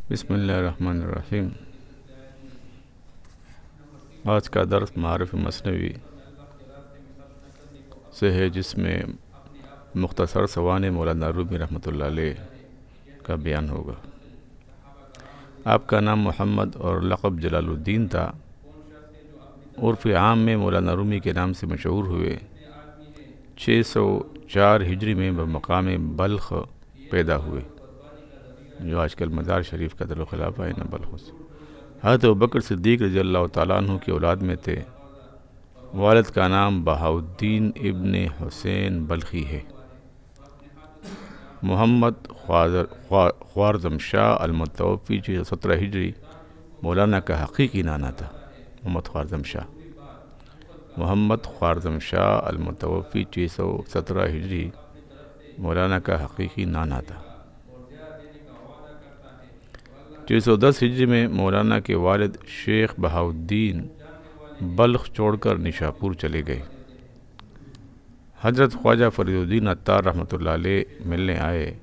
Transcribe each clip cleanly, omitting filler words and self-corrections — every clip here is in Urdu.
بسم اللہ الرحمن الرحیم۔ آج کا درس معارف مثنوی سے ہے، جس میں مختصر سوانح مولانا رومی رحمۃ اللہ علیہ کا بیان ہوگا۔ آپ کا نام محمد اور لقب جلال الدین تھا۔ عرف عام میں مولانا رومی کے نام سے مشہور ہوئے۔ 604 ہجری میں بمقام بلخ پیدا ہوئے، جو آج کل مزار شریف کا دارالخلافہ ہے نا، بلخ سے۔ حضرت ابوبکر صدیق رضی اللہ تعالیٰ عنہ کی اولاد میں تھے۔ والد کا نام بہاؤالدین ابن حسین بلخی ہے۔ محمد خوارزم شاہ المتوفی 617 ہجری مولانا کا حقیقی نانا تھا۔ محمد خوارزم شاہ المتوفی 617 ہجری مولانا کا حقیقی نانا تھا۔ 610 ہجری میں مولانا کے والد شیخ بہاؤالدین بلخ چھوڑ کر نشاپور چلے گئے۔ حضرت خواجہ فرید الدین عطار رحمۃ اللہ علیہ ملنے آئے۔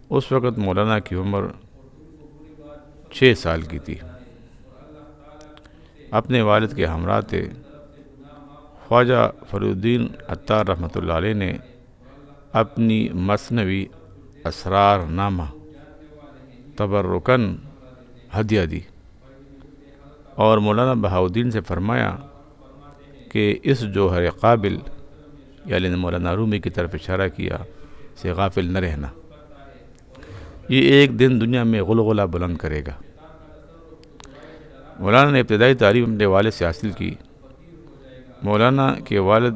اس وقت مولانا کی عمر 6 سال کی تھی۔ اپنے والد کے ہمراہ تھے۔ خواجہ فرید الدین عطار رحمۃ اللہ علیہ نے اپنی مثنوی اسرار نامہ تبرکاً ہدیہ دی اور مولانا بہاؤالدین سے فرمایا کہ اس جوہر قابل، یعنی مولانا رومی کی طرف اشارہ کیا، سے غافل نہ رہنا۔ یہ ایک دن دنیا میں غلغلہ بلند کرے گا۔ مولانا نے ابتدائی تعلیم اپنے والد سے حاصل کی۔ مولانا کے والد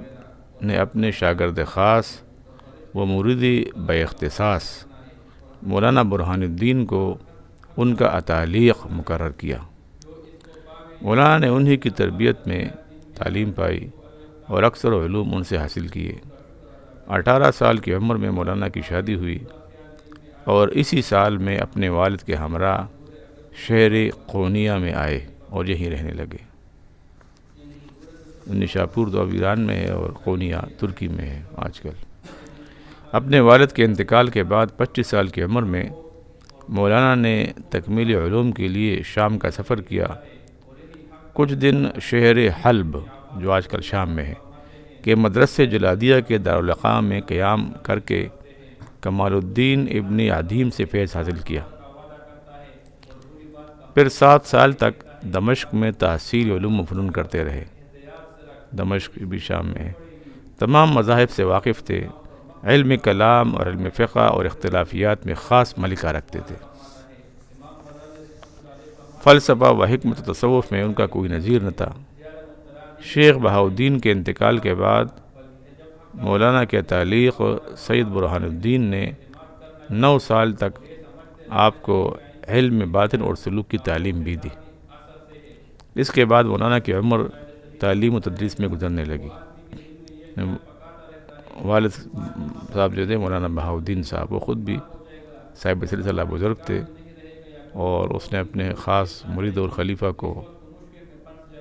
نے اپنے شاگرد خاص و مریدی بے اختصاص مولانا برہان الدین کو ان کا اتالیق مقرر کیا۔ مولانا نے انہی کی تربیت میں تعلیم پائی اور اکثر علوم ان سے حاصل کیے۔ 18 سال کی عمر میں مولانا کی شادی ہوئی اور اسی سال میں اپنے والد کے ہمراہ شہر قونیہ میں آئے اور یہیں رہنے لگے۔ نشاپور تو اب ایران میں ہے اور قونیہ ترکی میں ہے آج کل۔ اپنے والد کے انتقال کے بعد 25 سال کی عمر میں مولانا نے تکمیل علوم کے لیے شام کا سفر کیا۔ کچھ دن شہر حلب، جو آج کل شام میں ہے، کہ مدرسہ جلادیہ کے دارالقام میں قیام کر کے کمال الدین ابن عدیم سے فیض حاصل کیا۔ پھر 7 سال تک دمشق میں تحصیل علوم و فنون کرتے رہے۔ دمشق بھی شام میں ہے۔ تمام مذاہب سے واقف تھے۔ علم کلام اور علم فقہ اور اختلافیات میں خاص ملکہ رکھتے تھے۔ فلسفہ و حکمت و تصوف میں ان کا کوئی نظیر نہ تھا۔ شیخ بہاؤالدین کے انتقال کے بعد مولانا کے تعلیق سید برہان الدین نے 9 سال تک آپ کو علم باطن اور سلوک کی تعلیم بھی دی۔ اس کے بعد مولانا کی عمر تعلیم و تدریس میں گزرنے لگی۔ والد صاحب جو تھے مولانا بہاؤالدین صاحب، وہ خود بھی صاحب سلسلہ بزرگ تھے اور اس نے اپنے خاص مرید اور خلیفہ کو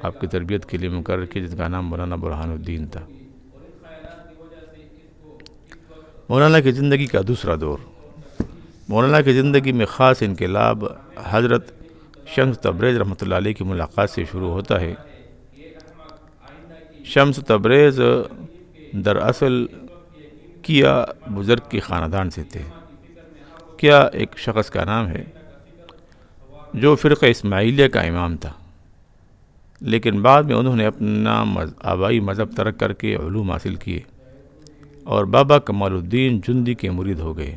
آپ کی تربیت کے لیے مقرر کیا، جس کا نام مولانا برہان الدین تھا۔ مولانا کی زندگی کا دوسرا دور۔ مولانا کی زندگی میں خاص انقلاب حضرت شمس تبریز رحمۃ اللہ علیہ کی ملاقات سے شروع ہوتا ہے۔ شمس تبریز دراصل کیا بزرگ کی خاندان سے تھے۔ کیا ایک شخص کا نام ہے جو فرقہ اسماعیلیہ کا امام تھا، لیکن بعد میں انہوں نے اپنا آبائی مذہب ترک کر کے علوم حاصل کیے اور بابا کمال الدین جندی کے مرید ہو گئے۔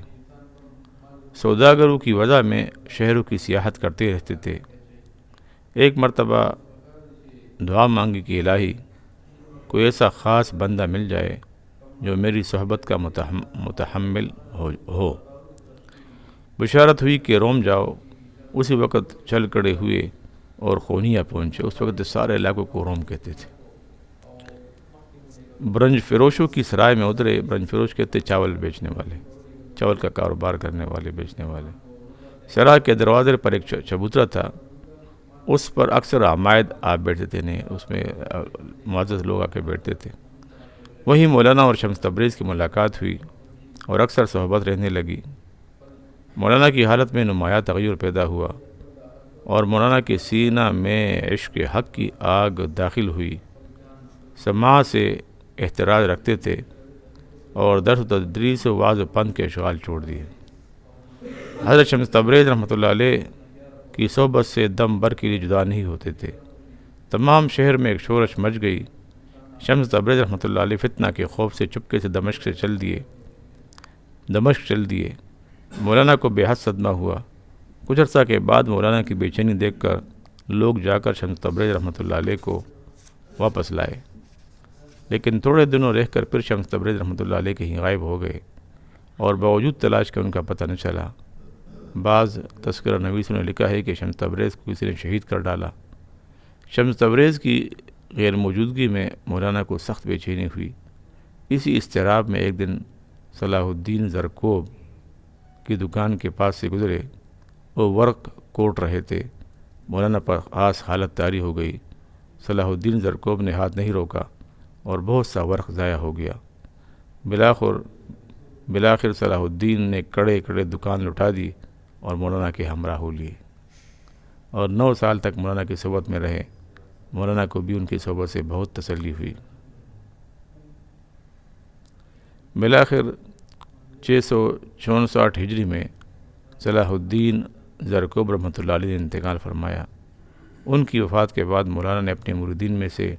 سوداگروں کی وجہ میں شہروں کی سیاحت کرتے رہتے تھے۔ ایک مرتبہ دعا مانگی کہ الہی، کوئی ایسا خاص بندہ مل جائے جو میری صحبت کا متحمل ہو۔ بشارت ہوئی کہ روم جاؤ۔ اسی وقت چل کڑے ہوئے اور قونیہ پہنچے۔ اس وقت سارے علاقوں کو روم کہتے تھے۔ برنج فروشوں کی سرائے میں اترے۔ برنج فروش کہتے چاول بیچنے والے، چاول کا کاروبار کرنے والے، بیچنے والے۔ سرائے کے دروازے پر ایک چبوترا تھا، اس پر اکثر عمائد آپ بیٹھتے تھے، نہیں اس میں معزز لوگ آ کے بیٹھتے تھے۔ وہیں مولانا اور شمس تبریز کی ملاقات ہوئی اور اکثر صحبت رہنے لگی۔ مولانا کی حالت میں نمایاں تغیر پیدا ہوا اور مولانا کے سینہ میں عشق حق کی آگ داخل ہوئی۔ سماع سے احتراز رکھتے تھے اور درس و تدریس و وعظ و پند کے اشغال چھوڑ دیے۔ حضرت شمس تبریز رحمۃ اللہ علیہ کی صحبت سے دم بھر کے لیے جدا نہیں ہوتے تھے۔ تمام شہر میں ایک شورش مچ گئی۔ شمس تبریز رحمۃ اللہ علیہ فتنہ کے خوف سے چپکے سے دمشق چل دیے۔ مولانا کو بے حد صدمہ ہوا۔ کچھ عرصہ کے بعد مولانا کی بے چینی دیکھ کر لوگ جا کر شمس تبریز رحمۃ اللہ علیہ کو واپس لائے، لیکن تھوڑے دنوں رہ کر پھر شمس تبریز رحمۃ اللہ علیہ کہیں غائب ہو گئے اور باوجود تلاش کے ان کا پتہ نہ چلا۔ بعض تذکرہ نویسوں نے لکھا ہے کہ شمس تبریز کو کسی نے شہید کر ڈالا۔ شمس تبریز کی غیر موجودگی میں مولانا کو سخت بے چینی ہوئی۔ اسی اضطراب میں ایک دن صلاح الدین زرکوب کی دکان کے پاس سے گزرے۔ وہ ورق کوٹ رہے تھے۔ مولانا پر خاص حالت طاری ہو گئی۔ صلاح الدین زرکوب نے ہاتھ نہیں روکا اور بہت سا ورق ضائع ہو گیا۔ بلاخر صلاح الدین نے کڑے دکان لٹا دی اور مولانا کے ہمراہ ہو لیے اور 9 سال تک مولانا کی صحبت میں رہے۔ مولانا کو بھی ان کی صحبت سے بہت تسلی ہوئی۔ بلاخر 664 ہجری میں صلاح الدین زرکوب رحمۃ اللہ علیہ نے انتقال فرمایا۔ ان کی وفات کے بعد مولانا نے اپنے مریدین میں سے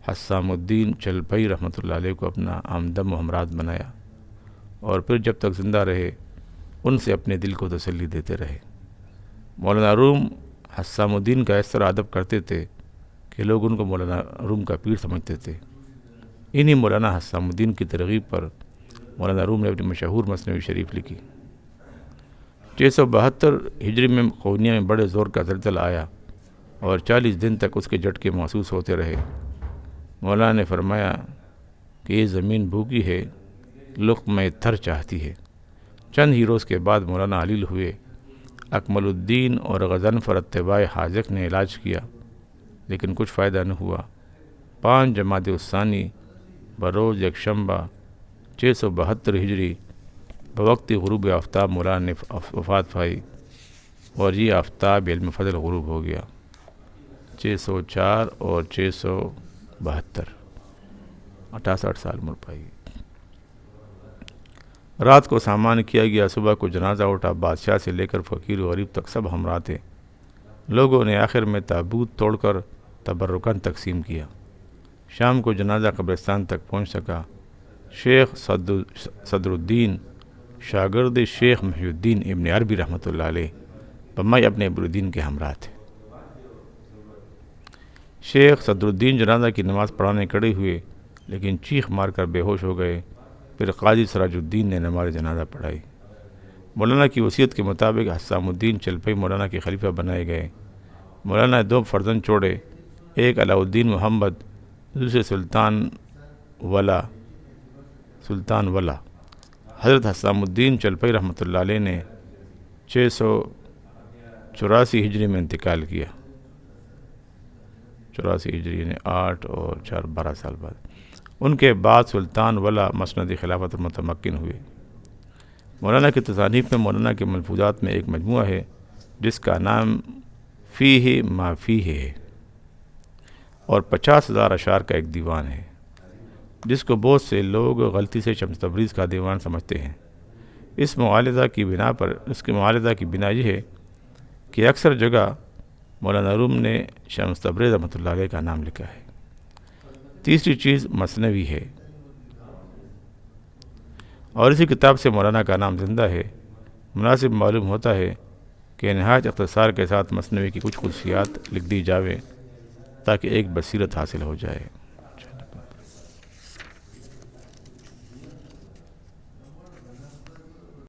حسام الدین چلپئی رحمۃ اللہ علیہ کو اپنا ہمدم و ہمراز بنایا اور پھر جب تک زندہ رہے ان سے اپنے دل کو تسلی دیتے رہے۔ مولانا روم حسام الدین کا اس طرح ادب کرتے تھے کہ لوگ ان کو مولانا روم کا پیر سمجھتے تھے۔ انہی مولانا حسام الدین کی ترغیب پر مولانا روم نے اپنی مشہور مثنوی شریف لکھی۔ 672 ہجری میں قونیہ میں بڑے زور کا زلزلہ آیا اور 40 دن تک اس کے جھٹکے محسوس ہوتے رہے۔ مولانا نے فرمایا کہ یہ زمین بھوکی ہے، لقمہ تھر چاہتی ہے۔ چند ہی روز کے بعد مولانا علیل ہوئے۔ اکمل الدین اور غضنفر اتباع حاذق نے علاج کیا لیکن کچھ فائدہ نہ ہوا۔ 5 جمادی الثانی بروز یکشنبہ 672 ہجری بوقت غروب آفتاب مولانا نے وفات پائی اور یہ آفتاب علم فضل غروب ہو گیا۔ 604 اور 672 68 سال عمر پائی۔ رات کو سامان کیا گیا، صبح کو جنازہ اٹھا۔ بادشاہ سے لے کر فقیر و غریب تک سب ہمراہ تھے۔ لوگوں نے آخر میں تابوت توڑ کر تبرکاً تقسیم کیا۔ شام کو جنازہ قبرستان تک پہنچ سکا۔ شیخ صدر الدین شاگرد شیخ محی الدین ابن عربی رحمۃ اللہ علیہ بمائی اپنے مریدین کے ہمراہ تھے۔ شیخ صدر الدین جنازہ کی نماز پڑھانے کھڑے ہوئے لیکن چیخ مار کر بے ہوش ہو گئے۔ پھر قاضی سراج الدین نے نماز جنازہ پڑھائی۔ مولانا کی وصیت کے مطابق حسام الدین چلپئی مولانا کے خلیفہ بنائے گئے۔ مولانا نے 2 فرزند چھوڑے، ایک علاء الدین محمد، دوسرے سلطان ولا۔ حضرت حسام الدین چلپئی رحمۃ اللہ علیہ نے 684 ہجری میں انتقال کیا۔ 84 ہجری نے 8 اور 4 12 سال بعد۔ ان کے بعد سلطان ولا مسند خلافت متمکن ہوئے۔ مولانا کی تصانیف میں مولانا کے ملفوظات میں ایک مجموعہ ہے جس کا نام فیہ ما فیہ ہے اور 50,000 اشعار کا ایک دیوان ہے جس کو بہت سے لوگ غلطی سے شمس تبریز کا دیوان سمجھتے ہیں۔ اس کے معالجہ کی بنا یہ ہے کہ اکثر جگہ مولانا روم نے شمس تبریز رحمۃ اللہ علیہ کا نام لکھا ہے۔ تیسری چیز مثنوی ہے اور اسی کتاب سے مولانا کا نام زندہ ہے۔ مناسب معلوم ہوتا ہے کہ نہایت اختصار کے ساتھ مثنوی کی کچھ خصوصیات لکھ دی جاویں تاکہ ایک بصیرت حاصل ہو جائے۔